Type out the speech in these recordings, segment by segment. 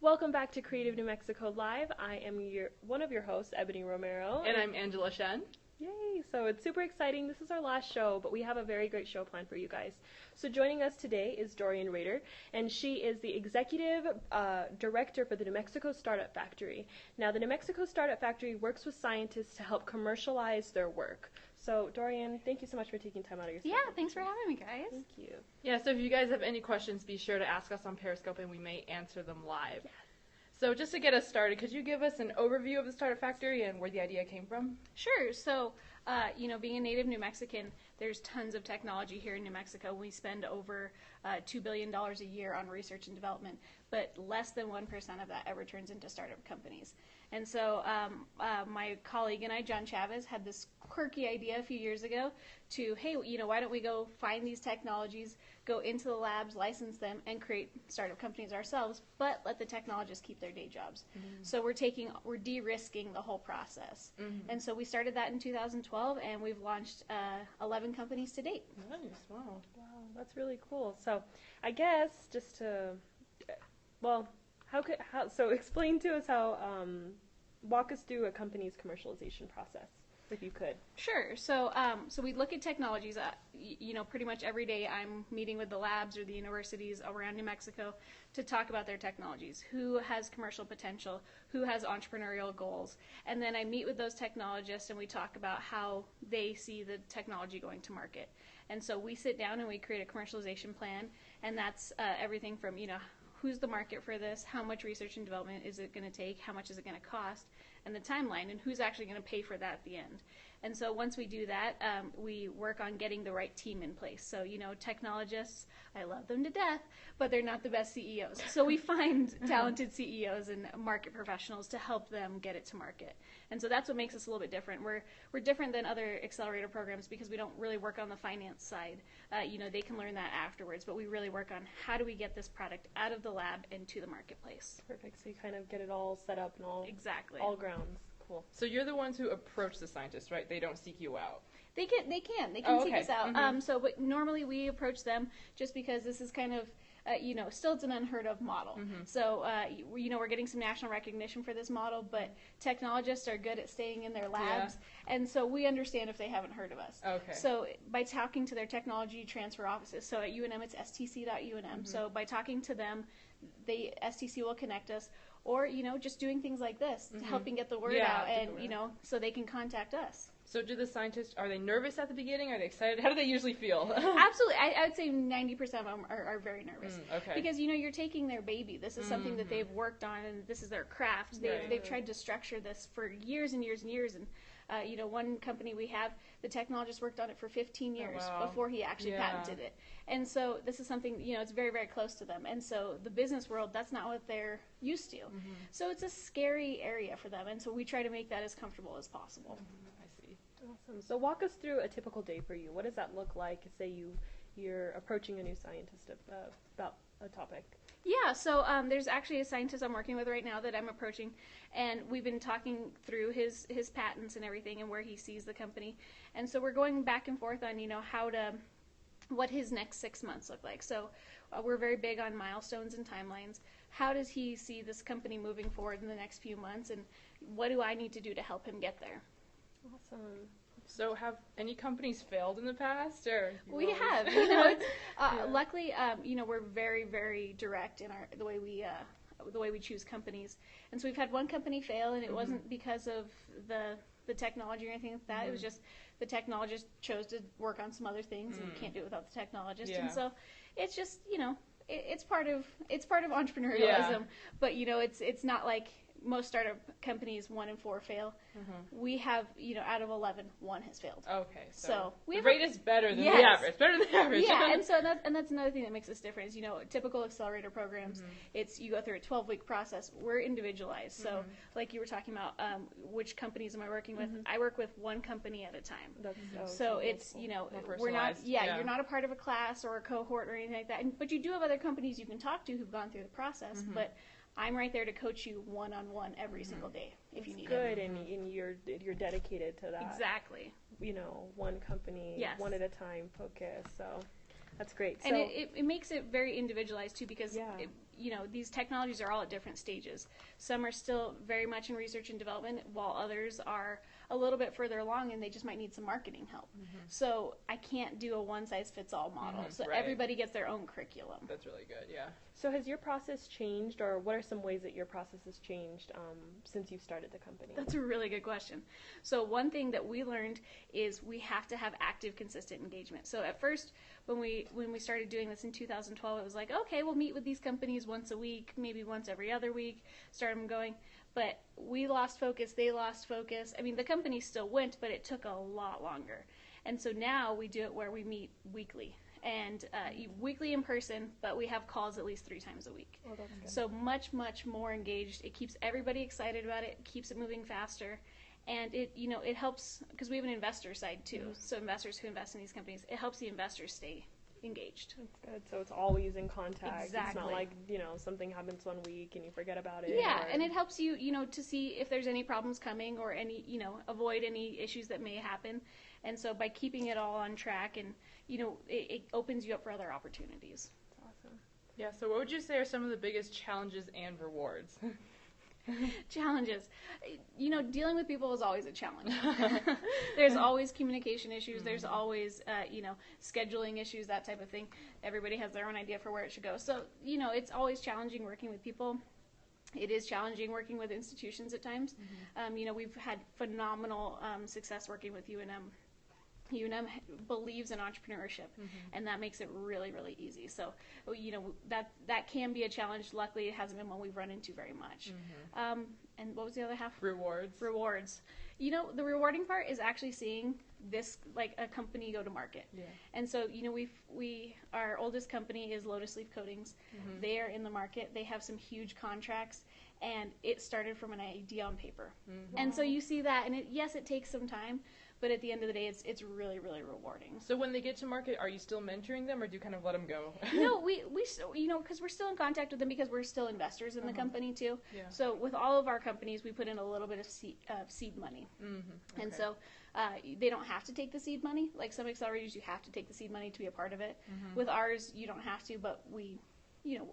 Welcome back to Creative New Mexico Live. I am one of your hosts, Ebony Romero. And I'm Angela Shen. Yay! So it's super exciting. This is our last show, but we have a very great show planned for you guys. So joining us today is Dorian Rader, and she is the Executive Director for the New Mexico Startup Factory. Now, the New Mexico Startup Factory works with scientists to help commercialize their work. So, Dorian, thank you so much for taking time out of your schedule. Yeah, thanks for having me, guys. Thank you. Yeah, so if you guys have any questions, be sure to ask us on Periscope, and we may answer them live. Yes. So just to get us started, could you give us an overview of the Startup Factory and where the idea came from? Sure. So, being a native New Mexican, there's tons of technology here in New Mexico. We spend over $2 billion a year on research and development, but less than 1% of that ever turns into startup companies. And so my colleague and I, John Chavez, had this quirky idea a few years ago to, hey, why don't we go find these technologies, go into the labs, license them, and create startup companies ourselves, but let the technologists keep their day jobs. Mm-hmm. So we're de-risking the whole process. Mm-hmm. And so we started that in 2012, and we've launched 11 companies to date. Nice. Wow, that's really cool. So I guess just to, so explain to us how, walk us through a company's commercialization process, if you could. Sure. So we look at technologies. Pretty much every day I'm meeting with the labs or the universities around New Mexico to talk about their technologies. Who has commercial potential? Who has entrepreneurial goals? And then I meet with those technologists and we talk about how they see the technology going to market. And so we sit down and we create a commercialization plan, and that's everything from, who's the market for this, how much research and development is it going to take, how much is it going to cost, and the timeline, and who's actually going to pay for that at the end. And so once we do that, we work on getting the right team in place. So, technologists, I love them to death, but they're not the best CEOs. So we find talented CEOs and market professionals to help them get it to market. And so that's what makes us a little bit different. We're different than other accelerator programs because we don't really work on the finance side. They can learn that afterwards, but we really work on how do we get this product out of the lab and to the marketplace. Perfect. So you kind of get it all set up and all exactly all grounds. Cool. So you're the ones who approach the scientists, right? They don't seek you out. They can seek us out. Mm-hmm. But normally we approach them just because this is kind of, still it's an unheard of model. Mm-hmm. So, we're getting some national recognition for this model, but technologists are good at staying in their labs, and so we understand if they haven't heard of us. Okay. So by talking to their technology transfer offices, so at UNM it's stc.unm, mm-hmm. So by talking to them, STC will connect us, or, just doing things like this, mm-hmm. helping get the word out, and, so they can contact us. So do the scientists, are they nervous at the beginning? Are they excited? How do they usually feel? Absolutely. I would say 90% of them are very nervous. Okay. Because, you're taking their baby. This is something that they've worked on, and this is their craft. They've tried to structure this for years and years and years. And, one company we have, the technologist worked on it for 15 years before he actually patented it. And so this is something, it's very, very close to them. And so the business world, that's not what they're used to. Mm-hmm. So it's a scary area for them. And so we try to make that as comfortable as possible. Mm-hmm. I see. Awesome. So walk us through a typical day for you. What does that look like? Say you're approaching a new scientist about a topic. Yeah, so there's actually a scientist I'm working with right now that I'm approaching, and we've been talking through his patents and everything and where he sees the company. And so we're going back and forth on, what his next 6 months look like. So we're very big on milestones and timelines. How does he see this company moving forward in the next few months, and what do I need to do to help him get there? Awesome. So have any companies failed in the past, or we have? Luckily, we're very, very direct in the way we choose companies. And so we've had one company fail, and it mm-hmm. wasn't because of the technology or anything like that. Mm-hmm. It was just the technologist chose to work on some other things, and we can't do it without the technologist. Yeah. And so it's just it's part of entrepreneurialism, but it's not like most startup companies 1 in 4 fail. Mm-hmm. We have, out of 11, 1 has failed. Okay, so the rate is better than the average. Better than the average. Yeah, and that's another thing that makes us different. Is typical accelerator programs, mm-hmm. it's you go through a 12-week process. We're individualized. So, mm-hmm. like you were talking about, which companies am I working with? Mm-hmm. I work with one company at a time. That's so it's we're not you're not a part of a class or a cohort or anything like that. But you do have other companies you can talk to who've gone through the process, mm-hmm. but I'm right there to coach you one-on-one every mm-hmm. single day if you need it. Good, mm-hmm. and you're dedicated to that. Exactly. One company, one at a time focus. So that's great. And it makes it very individualized too, because these technologies are all at different stages. Some are still very much in research and development, while others are a little bit further along and they just might need some marketing help. So I can't do a one-size-fits-all model. So everybody gets their own curriculum. That's really good, yeah. So has your process changed, or what are some ways that your process has changed since you've started the company? That's a really good question. So one thing that we learned is we have to have active, consistent engagement. So at first, when we started doing this in 2012, it was like, okay, we'll meet with these companies once a week, maybe once every other week, start them going. But we lost focus, they lost focus. I mean, the company still went, but it took a lot longer. And so now we do it where we meet weekly. And weekly in person, but we have calls at least 3 times a week. Oh, that's good. So much, much more engaged. It keeps everybody excited about it. It keeps it moving faster. And it helps, because we have an investor side too. So investors who invest in these companies, it helps the investors stay engaged. That's good. So it's always in contact. Exactly. It's not like, something happens one week and you forget about it. Yeah, and it helps you, to see if there's any problems coming or any, avoid any issues that may happen. And so by keeping it all on track and, it opens you up for other opportunities. That's awesome. Yeah, so what would you say are some of the biggest challenges and rewards? Challenges. Dealing with people is always a challenge. There's always communication issues. There's always, scheduling issues, that type of thing. Everybody has their own idea for where it should go. So, it's always challenging working with people. It is challenging working with institutions at times. We've had phenomenal success working with UNM. UNM believes in entrepreneurship, and that makes it really, really easy. So, that can be a challenge. Luckily, it hasn't been one we've run into very much. And what was the other half? Rewards. The rewarding part is actually seeing this, like a company go to market. Yeah. And so, our oldest company is Lotus Leaf Coatings. They are in the market. They have some huge contracts, and it started from an idea on paper. And so you see that, and it takes some time. But at the end of the day, it's really, really rewarding. So when they get to market, are you still mentoring them, or do you kind of let them go? No, we because we're still in contact with them because we're still investors in the company too. Yeah. So with all of our companies, we put in a little bit of seed money. Okay. And so they don't have to take the seed money. Like some accelerators, you have to take the seed money to be a part of it. With ours, you don't have to, but we...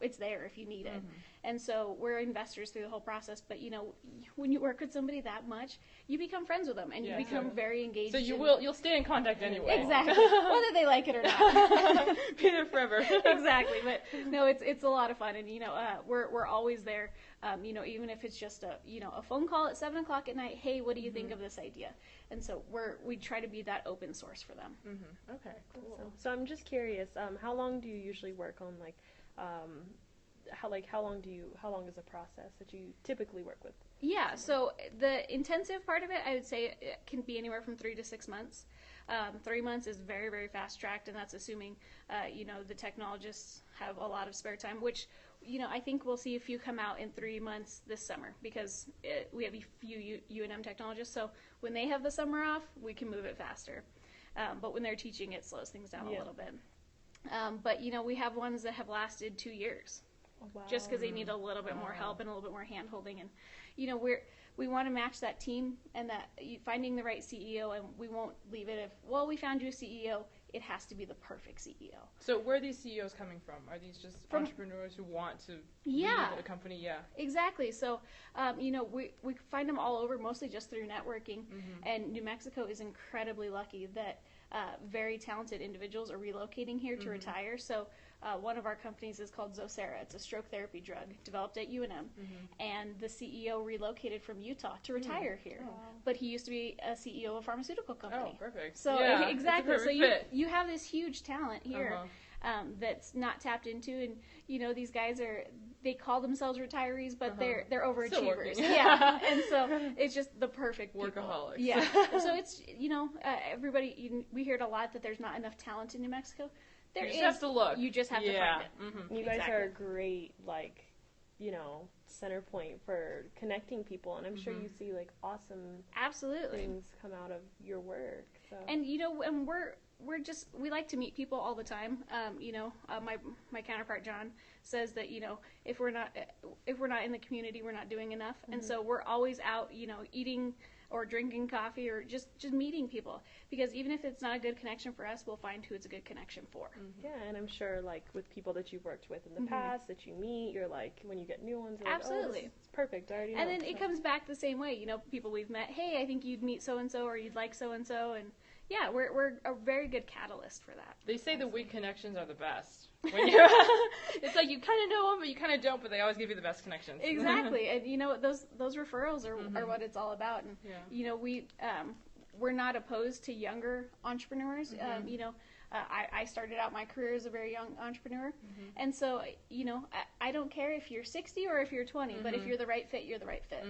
it's there if you need it. And so we're investors through the whole process. But, when you work with somebody that much, you become friends with them and you become very engaged. So you'll stay in contact anyway. Exactly. Whether they like it or not. Be there forever. Exactly. But no, it's a lot of fun. And, we're always there, even if it's just a phone call at 7 o'clock at night. Hey, what do you think of this idea? And so we try to be that open source for them. Okay, cool. So I'm just curious, how long do you usually work on how long is the process that you typically work with? Yeah, so the intensive part of it, I would say it can be anywhere from 3 to 6 months. 3 months is very, very fast tracked, and that's assuming, the technologists have a lot of spare time, which, I think we'll see a few come out in 3 months this summer because we have a few UNM technologists. So when they have the summer off, we can move it faster. But when they're teaching, it slows things down a little bit. But, we have ones that have lasted 2 years. Oh, wow. Just because they need a little bit more help and a little bit more hand-holding. And, we want to match that team and that finding the right CEO, and we won't leave it we found you a CEO, it has to be the perfect CEO. So where are these CEOs coming from? Are these just entrepreneurs who want to lead a company? Yeah. Exactly. So, we find them all over, mostly just through networking. And New Mexico is incredibly lucky that very talented individuals are relocating here to retire. So one of our companies is called Zosera. It's a stroke therapy drug developed at UNM. And the CEO relocated from Utah to retire here. But he used to be a CEO of a pharmaceutical company. Oh, perfect. So exactly. So you have this huge talent here. That's not tapped into, and these guys they call themselves retirees, but they're overachievers. Yeah, and so it's just the perfect people. Workaholics. Yeah, so it's everybody. We heard a lot that there's not enough talent in New Mexico. You just have to look. You just have to find it. You guys are a great center point for connecting people, and I'm sure you see awesome absolutely things come out of your work. So. And and we like to meet people all the time. My counterpart John says that if we're not in the community, we're not doing enough. Mm-hmm. And so we're always out, eating or drinking coffee or just meeting people, because even if it's not a good connection for us, we'll find who it's a good connection for. Mm-hmm. Yeah, and I'm sure like with people that you've worked with in the past that you meet, you're like, when you get new ones, you're absolutely, like, it's perfect. I already know. And then it comes back the same way. People we've met. Hey, I think you'd meet so and so, or you'd like so and so, and yeah, we're a very good catalyst for that. They say the weak connections are the best. When it's like you kind of know them, but you kind of don't, but they always give you the best connections. Exactly, and those referrals are what it's all about. And we're not opposed to younger entrepreneurs. I started out my career as a very young entrepreneur, and so I don't care if you're 60 or if you're 20, but if you're the right fit, you're the right fit.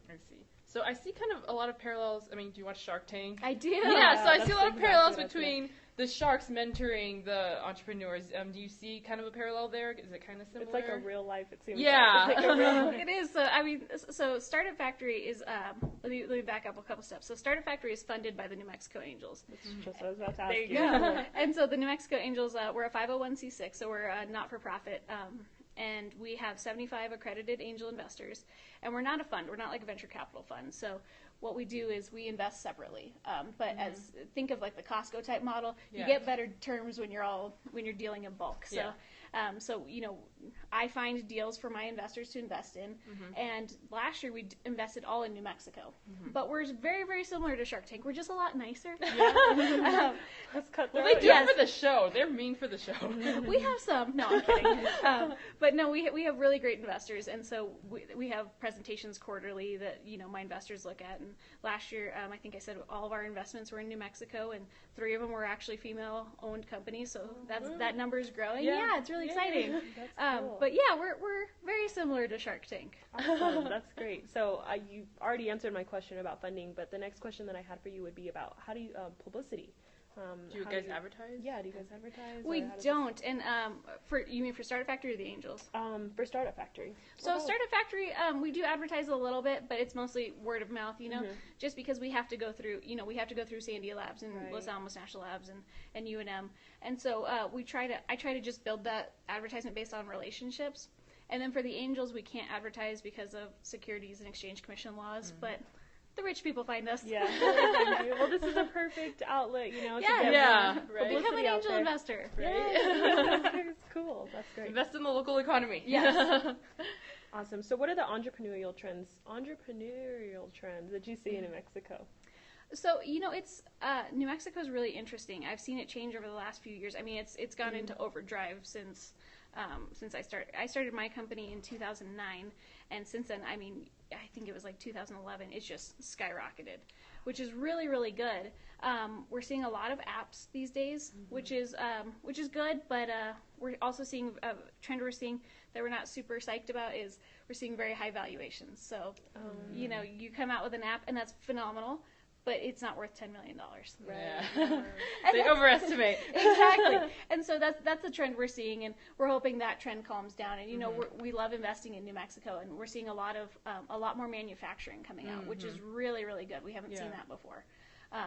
I see. So I see kind of a lot of parallels. I mean, do you watch Shark Tank? I do. Yeah, so I see a lot of parallels between the sharks mentoring the entrepreneurs. Do you see kind of a parallel there? Is it kind of similar? It's like a real life, it seems. Yeah. Like. It's like a real life. It is. So Startup Factory is, let me back up a couple steps. So Startup Factory is funded by the New Mexico Angels. That's just what I was about to ask There you go. And so the New Mexico Angels, we're a 501c6, so we're a not-for-profit, and we have 75 accredited angel investors, and we're not a fund. We're not like a venture capital fund. So what we do is we invest separately. But think of like the Costco type model. You get better terms when you're dealing in bulk. So I find deals for my investors to invest in. And last year we invested all in New Mexico. But we're very, very similar to Shark Tank. We're just a lot nicer. Let's cut well, they do it for the show. They're mean for the show. We have some. No, I'm kidding. But no, we have really great investors, and so we have presentations quarterly that my investors look at. And last year, I think I said all of our investments were in New Mexico, and 3 of them were actually female-owned companies. So that number is growing. Yeah, it's really exciting. That's cool. But yeah, we're very similar to Shark Tank. Awesome. That's great. So you already answered my question about funding, but the next question that I had for you would be about how do you publicity? Do you guys advertise? Yeah, do you guys advertise? We don't. And you mean for Startup Factory or the Angels? For Startup Factory. So Startup Factory, we do advertise a little bit, but it's mostly word of mouth, just because we have to go through, Sandia Labs and Los Alamos National Labs and UNM. And so I try to just build that advertisement based on relationships. And then for the Angels, we can't advertise because of Securities and Exchange Commission laws, but the rich people find us. Yeah. Well, this is a perfect outlet, to get right. Become an angel investor. Right. That's cool. That's great. Invest in the local economy. Yes. Awesome. So what are the entrepreneurial trends that you see in New Mexico? So, it's New Mexico is really interesting. I've seen it change over the last few years. I mean, it's gone into overdrive since I started. I started my company in 2009, and since then, I think it was like 2011. It's just skyrocketed, which is really, really good. We're seeing a lot of apps these days, which is good. But we're also seeing a trend we're seeing that we're not super psyched about is we're seeing very high valuations. So, you come out with an app, and that's phenomenal. But it's not worth $10 million. Right. Yeah. They overestimate. Exactly. And so that's the trend we're seeing, and we're hoping that trend calms down. And we love investing in New Mexico, and we're seeing a lot more manufacturing coming out, which is really, really good. We haven't seen that before.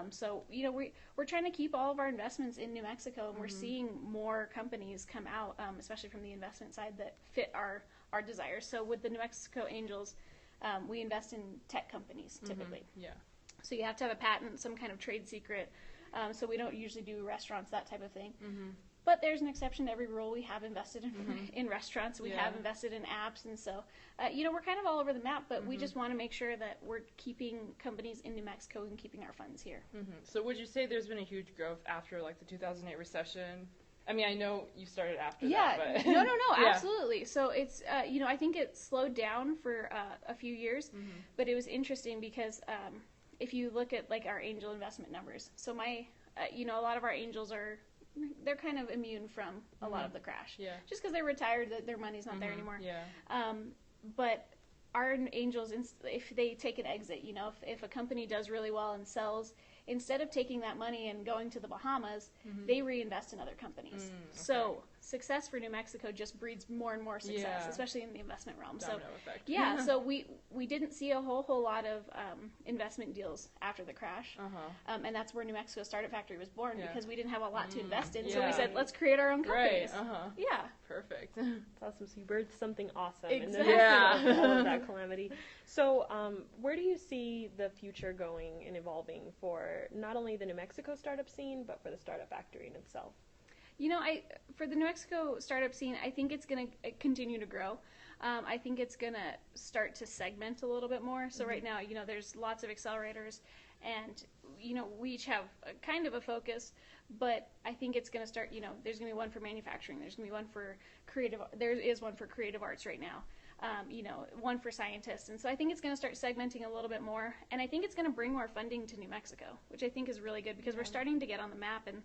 So we're trying to keep all of our investments in New Mexico, and we're seeing more companies come out, especially from the investment side, that fit our desires. So with the New Mexico Angels, we invest in tech companies typically. Yeah. So you have to have a patent, some kind of trade secret. So we don't usually do restaurants, that type of thing. But there's an exception to every rule. We have invested in restaurants. We have invested in apps. And so, we're kind of all over the map, but we just want to make sure that we're keeping companies in New Mexico and keeping our funds here. So would you say there's been a huge growth after, like, the 2008 recession? I mean, I know you started after that, but... No, absolutely. So it's, I think it slowed down for a few years, but it was interesting because... if you look at like our angel investment numbers, so a lot of our angels they're kind of immune from a lot of the crash, just because they're retired, that their money's not there anymore. But our angels, if they take an exit, if a company does really well and sells, instead of taking that money and going to the Bahamas, they reinvest in other companies. So success for New Mexico just breeds more and more success, especially in the investment realm. Domino effect. Yeah, so we didn't see a whole lot of investment deals after the crash, and that's where New Mexico Startup Factory was born, because we didn't have a lot to invest in. So we said, let's create our own companies. Right. Yeah. Perfect. That's awesome. So you birthed something awesome. Exactly. And then all of that calamity. So where do you see the future going and evolving for not only the New Mexico startup scene, but for the Startup Factory in itself? You know, for the New Mexico startup scene, I think it's going to continue to grow. I think it's going to start to segment a little bit more. So right now, you know, there's lots of accelerators, and, you know, we each have kind of a focus, but I think it's going to start, you know, there's going to be one for manufacturing, there is one for creative arts right now. You know, one for scientists. And so I think it's going to start segmenting a little bit more. And I think it's going to bring more funding to New Mexico, which I think is really good because we're starting to get on the map. And,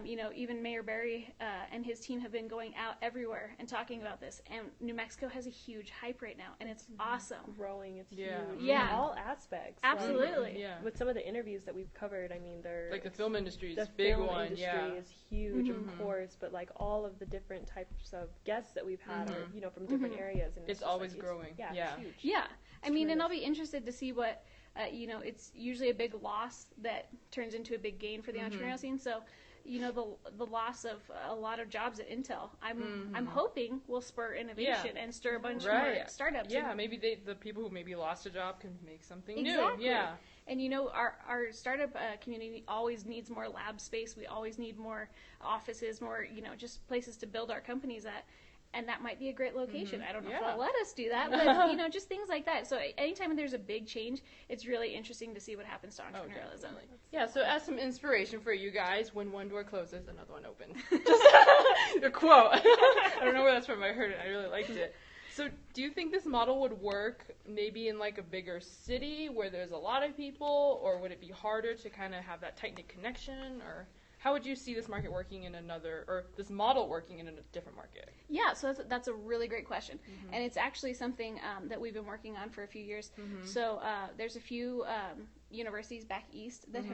you know, even Mayor Barry and his team have been going out everywhere and talking about this. And New Mexico has a huge hype right now, and it's awesome. Growing, it's huge. Yeah. In all aspects. Absolutely. Like, with some of the interviews that we've covered, I mean, they're... Like the film industry is the a big film one, industry is huge, of course, but like all of the different types of guests that we've had are, you know, from different areas. And It's always growing. It's huge. Yeah. I mean, and I'll be interested to see what, you know, it's usually a big loss that turns into a big gain for the entrepreneurial scene. So, you know, the loss of a lot of jobs at Intel, I'm hoping will spur innovation and stir a bunch more startups. Yeah, maybe the people who maybe lost a job can make something new. Yeah. And, you know, our startup community always needs more lab space. We always need more offices, more, you know, just places to build our companies at. And that might be a great location. I don't know if they'll let us do that, but, you know, just things like that. So anytime there's a big change, it's really interesting to see what happens to entrepreneurialism. Yeah, so as some inspiration for you guys, when one door closes, another one opens. Just a quote. I don't know where that's from. I heard it. I really liked it. So do you think this model would work maybe in like a bigger city where there's a lot of people, or would it be harder to kind of have that tight-knit connection, or... How would you see this market working in this model working in a different market? Yeah, so that's a really great question. And it's actually something that we've been working on for a few years. So there's a few universities back east that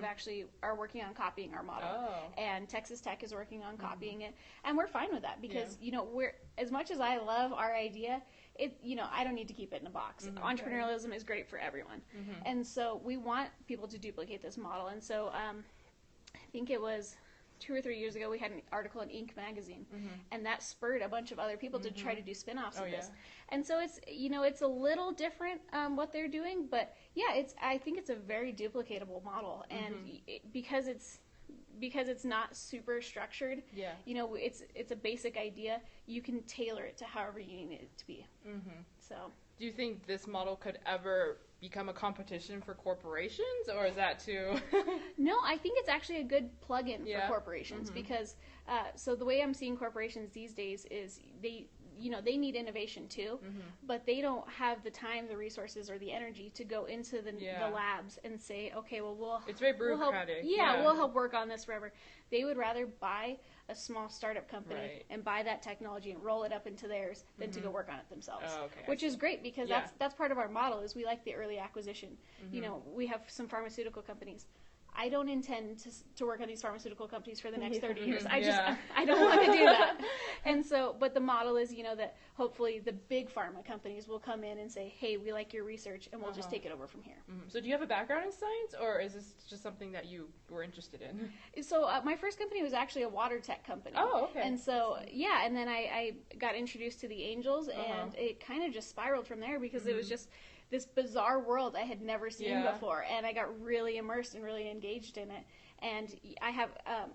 are working on copying our model. And Texas Tech is working on copying it. And we're fine with that because, you know, as much as I love our idea, you know, I don't need to keep it in a box. Entrepreneurialism is great for everyone. And so we want people to duplicate this model. And so I think it was 2 or 3 years ago, we had an article in Inc. magazine, and that spurred a bunch of other people to try to do spin-offs of this. And so it's, you know, it's a little different what they're doing, but yeah, I think it's a very duplicatable model, and because it's not super structured, you know, it's a basic idea. You can tailor it to however you need it to be. So, do you think this model could ever become a competition for corporations, or is that too? No, I think it's actually a good plug-in for corporations because so the way I'm seeing corporations these days is they need innovation too, but they don't have the time, the resources, or the energy to go into the labs and say, okay, well, it's very bureaucratic. We'll help work on this forever. They would rather buy a small startup company and buy that technology and roll it up into theirs than to go work on it themselves. Which is great because that's part of our model is we like the early acquisition. You know, we have some pharmaceutical companies. I don't intend to work on these pharmaceutical companies for the next 30 years. I don't want to do that. And so, but the model is, you know, that hopefully the big pharma companies will come in and say, hey, we like your research, and we'll just take it over from here. So do you have a background in science, or is this just something that you were interested in? So my first company was actually a water tech company. Oh, okay. And so, yeah, and then I got introduced to the angels, and it kind of just spiraled from there because it was just this bizarre world I had never seen before, and I got really immersed and really engaged in it. And I have,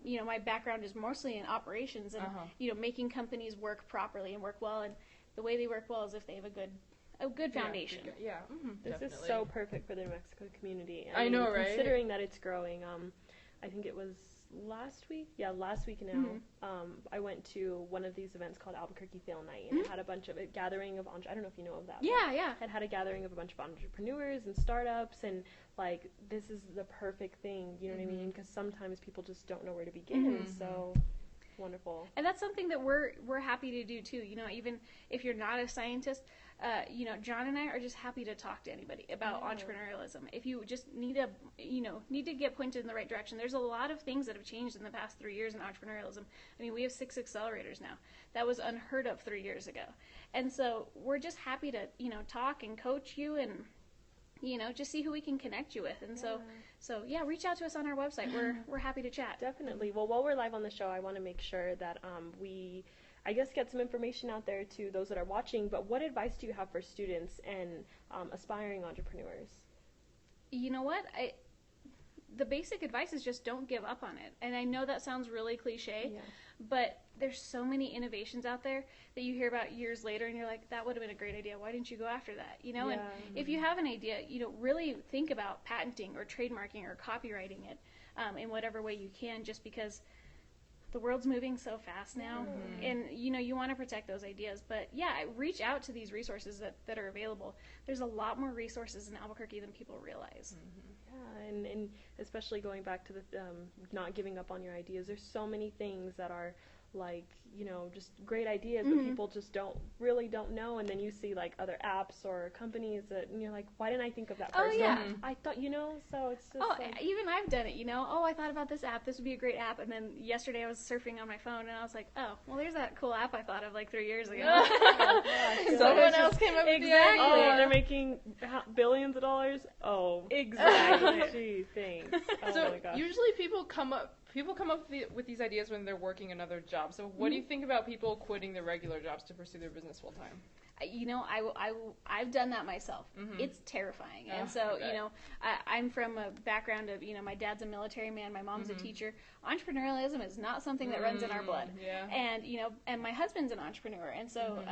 you know, my background is mostly in operations and, you know, making companies work properly and work well. And the way they work well is if they have a good foundation. This is so perfect for the New Mexico community. I know, right? Considering that it's growing, I think it was last week now, I went to one of these events called Albuquerque Fail Night, and it had a gathering of, I don't know if you know of that. It had a gathering of a bunch of entrepreneurs and startups, and like, this is the perfect thing, you know what I mean? Because sometimes people just don't know where to begin, so wonderful. And that's something that we're happy to do too, you know, even if you're not a scientist, John and I are just happy to talk to anybody about entrepreneurialism. If you just need to get pointed in the right direction, there's a lot of things that have changed in the past 3 years in entrepreneurialism. I mean, we have 6 accelerators now. That was unheard of 3 years ago. And so we're just happy to, talk and coach you and, just see who we can connect you with. And so reach out to us on our website. We're happy to chat. Definitely. Well, while we're live on the show, I want to make sure that we, I guess, get some information out there to those that are watching. But what advice do you have for students and aspiring entrepreneurs? You know what? The basic advice is just don't give up on it. And I know that sounds really cliche, but there's so many innovations out there that you hear about years later and you're like, that would have been a great idea. Why didn't you go after that? And if you have an idea, really think about patenting or trademarking or copywriting it in whatever way you can, just because the world's moving so fast now, and you want to protect those ideas. But reach out to these resources that are available. There's a lot more resources in Albuquerque than people realize. And especially going back to the not giving up on your ideas, there's so many things that are like, just great ideas, but people just don't know, and then you see like other apps or companies that, and you're like, why didn't I think of that first? I thought, so it's just even I've done it, I thought about this app, this would be a great app, and then yesterday I was surfing on my phone and I was like, oh, well, there's that cool app I thought of like 3 years ago. Someone else came up with the idea. Oh, they're making billions of dollars? Oh, exactly. Gee, thanks. Oh my gosh. Usually people come up with these ideas when they're working another job. So what do you think about people quitting their regular jobs to pursue their business full time? I've done that myself. It's terrifying. And so, I'm from a background of, my dad's a military man, my mom's a teacher. Entrepreneurialism is not something that runs in our blood. And, and my husband's an entrepreneur. And so,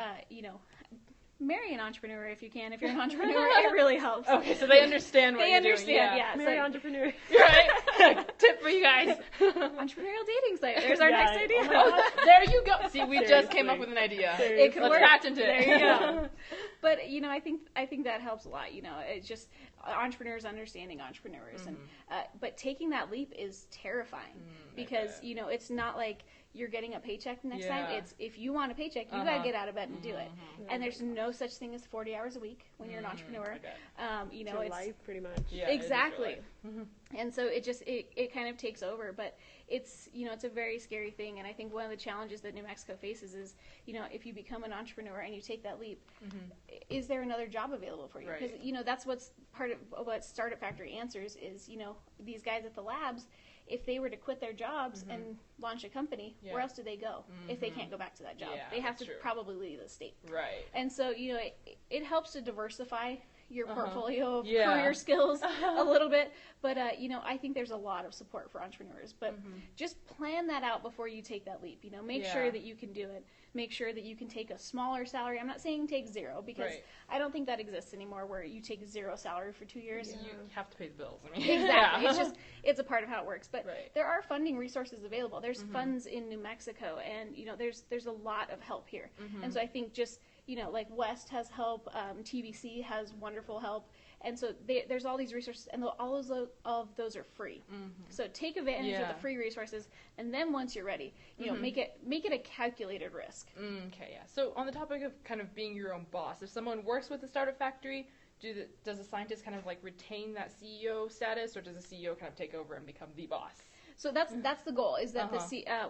marry an entrepreneur if you can. If you're an entrepreneur, it really helps. Okay, so they understand what you're doing. They understand, Marry an entrepreneur. Right? Tip for you guys. Entrepreneurial dating site. There's our next idea. There you go. See, we just came up with an idea. It could work. Patent it. There you go. But, I think that helps a lot. It's just entrepreneurs understanding entrepreneurs. And but taking that leap is terrifying because, it's not like you're getting a paycheck next time. It's if you want a paycheck, you got to get out of bed and do it. And there's no such thing as 40 hours a week when you're an entrepreneur. It's your life, pretty much. Yeah, exactly. And so it kind of takes over, but it's it's a very scary thing. And I think one of the challenges that New Mexico faces is if you become an entrepreneur and you take that leap, is there another job available for you? Because that's what's part of what Startup Factory answers is these guys at the labs. If they were to quit their jobs and launch a company, where else do they go if they can't go back to that job? They have to probably leave the state. Right. And so, it helps to diversify your portfolio of career skills a little bit. But, I think there's a lot of support for entrepreneurs. But just plan that out before you take that leap. Make sure that you can do it. Make sure that you can take a smaller salary. I'm not saying take zero because I don't think that exists anymore where you take zero salary for 2 years. You have to pay the bills. Exactly. It's a part of how it works. But there are funding resources available. There's funds in New Mexico and, there's a lot of help here. And so I think just, like West has help, TBC has wonderful help. And so there's all these resources, and all of those are free. So take advantage of the free resources, and then once you're ready, make it a calculated risk. So on the topic of kind of being your own boss, if someone works with the Startup Factory, does a scientist kind of like retain that CEO status, or does the CEO kind of take over and become the boss? So that's the goal. Is that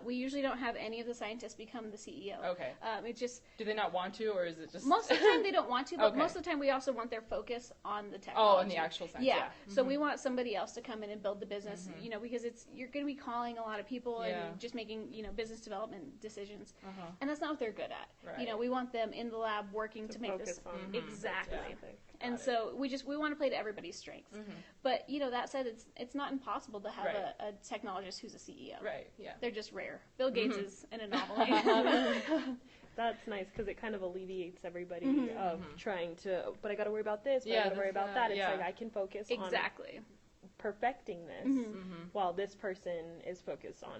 we usually don't have any of the scientists become the CEO. Okay. It just do they not want to, or is it just most of the time they don't want to, but most of the time we also want their focus on the technology. Oh, on the actual science. Yeah. So we want somebody else to come in and build the business. Because you're going to be calling a lot of people and just making business development decisions, and that's not what they're good at. Right. We want them in the lab working to make this exactly. And so we want to play to everybody's strengths. But that said, it's not impossible to have a technologist who's a CEO. Right. Yeah. They're just rare. Bill Gates is an anomaly. That's nice because it kind of alleviates everybody of trying to. But I got to worry about this. But I got to worry about that. It's like I can focus on perfecting this while this person is focused on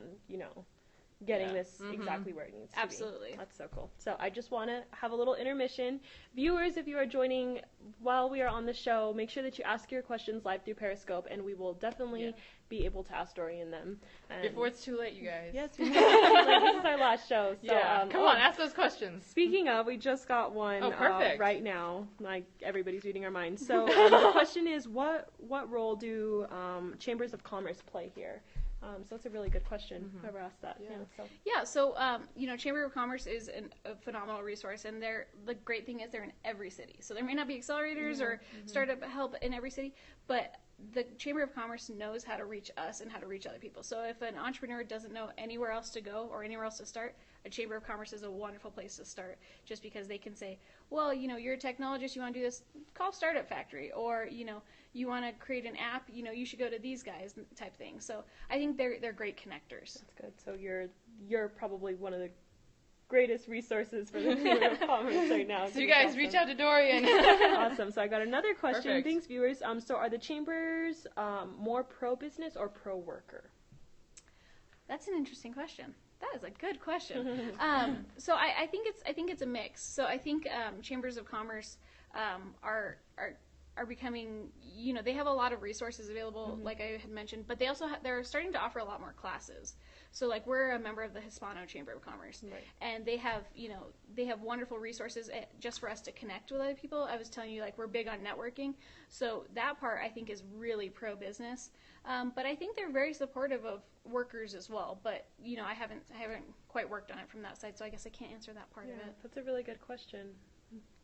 getting this exactly where it needs to be. Absolutely. That's so cool. So I just want to have a little intermission. Viewers, if you are joining while we are on the show, make sure that you ask your questions live through Periscope, and we will definitely be able to ask Dorian them. And before it's too late, you guys. yes, this is our last show. So, come on, ask those questions. Speaking of, we just got one right now. Like, everybody's reading our minds. So the question is, what role do chambers of commerce play here? So it's a really good question. Whoever asked that. So Chamber of Commerce is a phenomenal resource, and the great thing is they're in every city. So there may not be accelerators or startup help in every city, but the Chamber of Commerce knows how to reach us and how to reach other people. So if an entrepreneur doesn't know anywhere else to go or anywhere else to start, a Chamber of Commerce is a wonderful place to start, just because they can say, well, you're a technologist, you want to do this, call Startup Factory, or, you want to create an app, you should go to these guys type thing. So I think they're great connectors. That's good. So you're probably one of the greatest resources for the Chamber of Commerce right now. So you guys reach out to Dorian. Awesome. So I got another question. Perfect. Thanks, viewers. So are the chambers more pro-business or pro-worker? That's an interesting question. That is a good question. So I think it's a mix. So I think chambers of commerce are becoming, they have a lot of resources available, like I had mentioned, but they also they're starting to offer a lot more classes. So like we're a member of the Hispano Chamber of Commerce, and they have wonderful resources just for us to connect with other people. I was telling you, like, we're big on networking, so that part I think is really pro business. But I think they're very supportive of workers as well. But I haven't quite worked on it from that side, so I guess I can't answer that part of it. That's a really good question.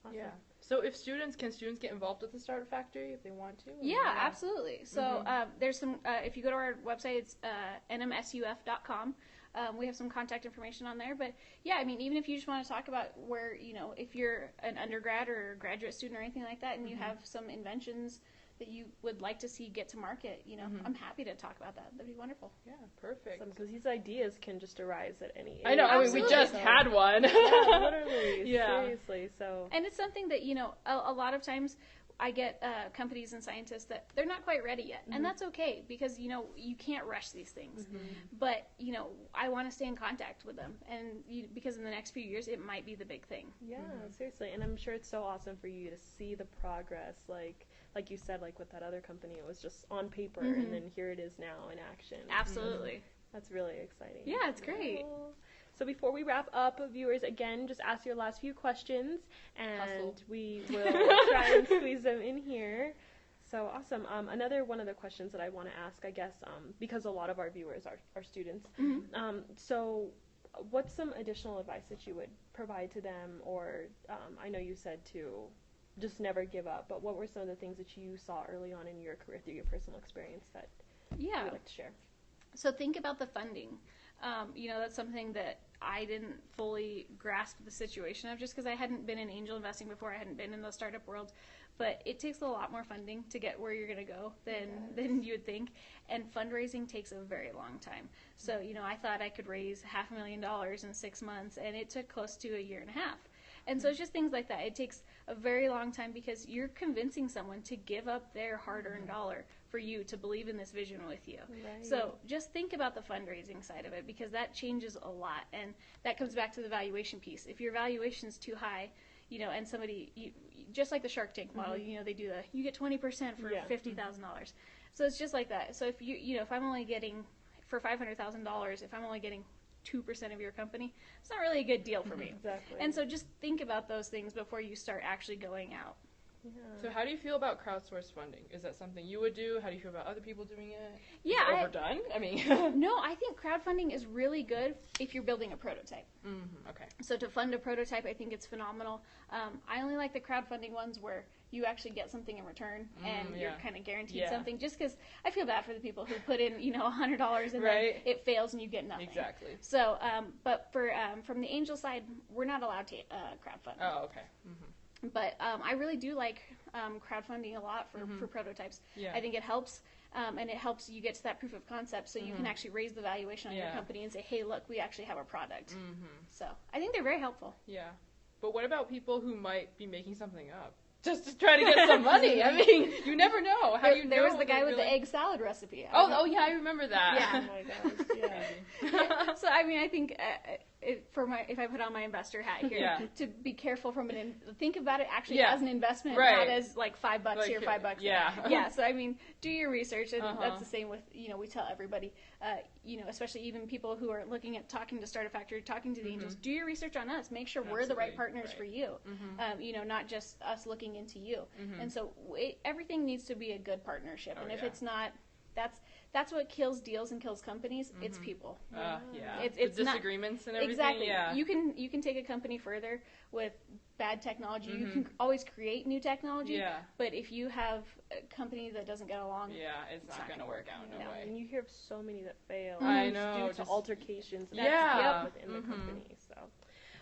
Awesome. Yeah. So if students get involved with the Startup Factory if they want to? Yeah, absolutely. So there's some, if you go to our website, it's nmsuf.com. We have some contact information on there. But yeah, I mean, even if you just want to talk about where, if you're an undergrad or a graduate student or anything like that, and you have some inventions that you would like to see get to market, I'm happy to talk about that. That'd be wonderful. Yeah, perfect. Because these ideas can just arise at any age. I know. I mean, we just had one. Yeah, literally. Seriously. So. And it's something that, a lot of times I get companies and scientists that they're not quite ready yet. And that's okay, because, you can't rush these things. But, I want to stay in contact with them. And because in the next few years, it might be the big thing. Yeah, seriously. And I'm sure it's so awesome for you to see the progress, like you said, like with that other company, it was just on paper, and then here it is now in action. Absolutely. That's really exciting. Yeah, it's great. So before we wrap up, viewers, again, just ask your last few questions, and we will try and squeeze them in here. So awesome. Another one of the questions that I want to ask, I guess, because a lot of our viewers are students. So what's some additional advice that you would provide to them? Or I know you said to just never give up, but what were some of the things that you saw early on in your career through your personal experience that you would like to share? So think about the funding. That's something that I didn't fully grasp the situation of, just because I hadn't been in angel investing before. I hadn't been in the startup world. But it takes a lot more funding to get where you're going to go than you would think. And fundraising takes a very long time. So, I thought I could raise $500,000 in 6 months, and it took close to a year and a half. And so it's just things like that. It takes a very long time, because you're convincing someone to give up their hard-earned dollar for you to believe in this vision with you. Right. So just think about the fundraising side of it, because that changes a lot. And that comes back to the valuation piece. If your valuation's too high, and somebody, just like the Shark Tank model, they do you get 20% for $50,000. So it's just like that. So if if I'm only getting, for $500,000, if I'm only getting 2% of your company, it's not really a good deal for me. Exactly. And so just think about those things before you start actually going out. Yeah. So how do you feel about crowdsourced funding? Is that something you would do? How do you feel about other people doing it? Yeah, Is it overdone? I mean, no, I think crowdfunding is really good if you're building a prototype. Okay. So to fund a prototype, I think it's phenomenal. I only like the crowdfunding ones where you actually get something in return, and you're kind of guaranteed something. Just because I feel bad for the people who put in, $100 and then it fails and you get nothing. Exactly. So, but for from the angel side, we're not allowed to crowdfund. Oh, okay. But I really do like crowdfunding a lot for prototypes. Yeah. I think it helps, and it helps you get to that proof of concept, so you can actually raise the valuation on your company and say, hey, look, we actually have a product. So I think they're very helpful. Yeah. But what about people who might be making something up? just to try to get some money. I mean, you never know. How do you There know was the guy with really... the egg salad recipe. Oh, yeah, I remember that. Yeah. Oh my gosh, yeah. So I mean, I think if I put on my investor hat here, Yeah. to be careful from think about it actually Yeah. as an investment, Right. not as like $5 Like, here, $5 yeah. there. Yeah. So I mean, do your research, and Uh-huh. that's the same with we tell everybody, especially even people who are looking at talking to Startup Factory, talking to the angels, do your research on us. Make sure we're the right Absolutely. partners Right. for you. Not just us looking into you. And so everything needs to be a good partnership. Oh, and if yeah. it's not, that's what kills deals and kills companies. It's people. Yeah. It's the not- disagreements and everything. Exactly. Yeah. You can take a company further with bad technology. You can always create new technology. Yeah. But if you have a company that doesn't get along, Yeah, it's not going to work out. No Yeah. way. And you hear of so many that fail. I just know, due to just- altercations that Yeah. happen within the company. So,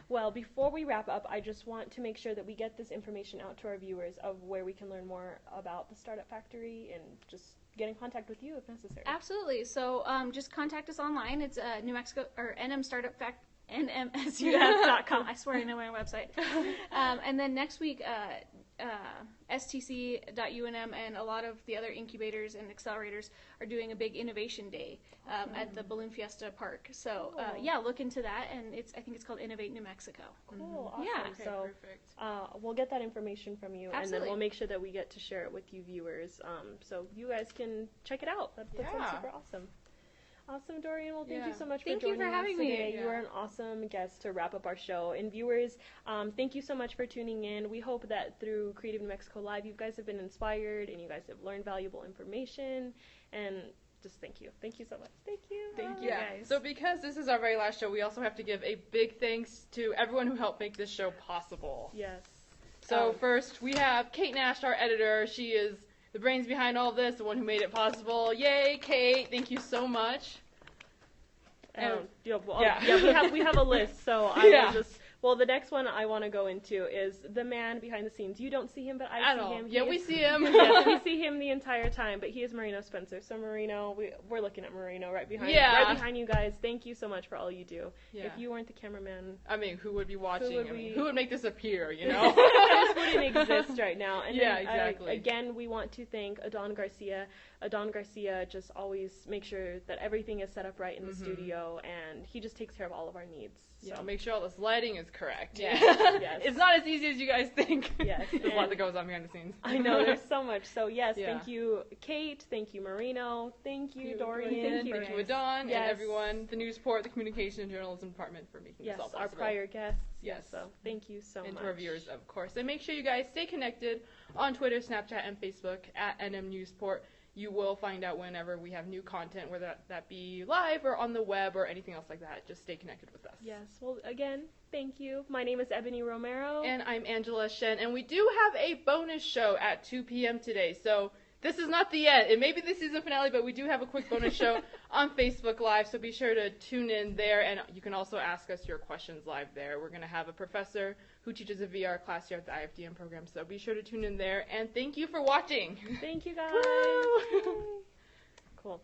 well, before we wrap up, I just want to make sure that we get this information out to our viewers of where we can learn more about the Startup Factory and just get in contact with you if necessary. Absolutely. So just contact us online. It's New Mexico or nmstartupfact.nmsus.com. I swear I know my website. And then next week, stc.unm and a lot of the other incubators and accelerators are doing a big innovation day at the Balloon Fiesta Park. So look into that, and I think it's called Innovate New Mexico. Cool. Awesome. Yeah. Okay, So perfect. we'll get that information from you, and then Absolutely. we'll make sure that we get to share it with you viewers, so you guys can check it out. That sounds Yeah. super awesome. Awesome, Dorian. Well, thank you Yeah. so much Thank for you joining for having us me. today. Yeah. You are an awesome guest to wrap up our show. And viewers, thank you so much for tuning in. We hope that through Creative New Mexico Live, you guys have been inspired and you guys have learned valuable information. And just thank you. Thank you so much. Thank you. Thank you, Yeah. guys. So because this is our very last show, we also have to give a big thanks to everyone who helped make this show possible. Yes. So first, we have Kate Nash, our editor. She is the brains behind all this, the one who made it possible. Yay, Kate! Thank you so much. We have a list, so I Yeah. will just. Well, the next one I want to go into is the man behind the scenes. You don't see him, but I At see all. him. Yeah, we see him. Yes, we see him the entire time, but he is Marino Spencer. So Marino, we're looking at Marino right behind you guys. Thank you so much for all you do. Yeah. If you weren't the cameraman, I mean, who would be watching? would Who would make this appear, you know? this wouldn't exist right now. And Yeah, then, exactly. again, we want to thank Adon Garcia. Adon Garcia just always makes sure that everything is set up right in the studio, and he just takes care of all of our needs. Yeah, So. make sure all this lighting is correct. Yes, yes. It's not as easy as you guys think. Yes, There's a lot and- that goes on behind the scenes. I know, there's so much. So, yes, Yeah. thank you, Kate. Thank you, Marino. Thank you, Dorian. Thank you, Adon, Yes. and everyone, the Newsport, the Communication and Journalism Department for making Yes, this all our possible. prior guests. Yes. So, thank you so And much. to our viewers, of course. And make sure you guys stay connected on Twitter, Snapchat, and Facebook at NM Newsport. You will find out whenever we have new content, whether that be live or on the web or anything else like that. Just stay connected with us. Yes. Well, again, thank you. My name is Ebony Romero. And I'm Angela Shen, and we do have a bonus show at 2 p.m. today. So this is not the end. It may be the season finale, but we do have a quick bonus show on Facebook Live, so be sure to tune in there, and you can also ask us your questions live there. We're going to have a professor who teaches a VR class here at the IFDM program, so be sure to tune in there, and thank you for watching. Thank you, guys. Woo! Cool.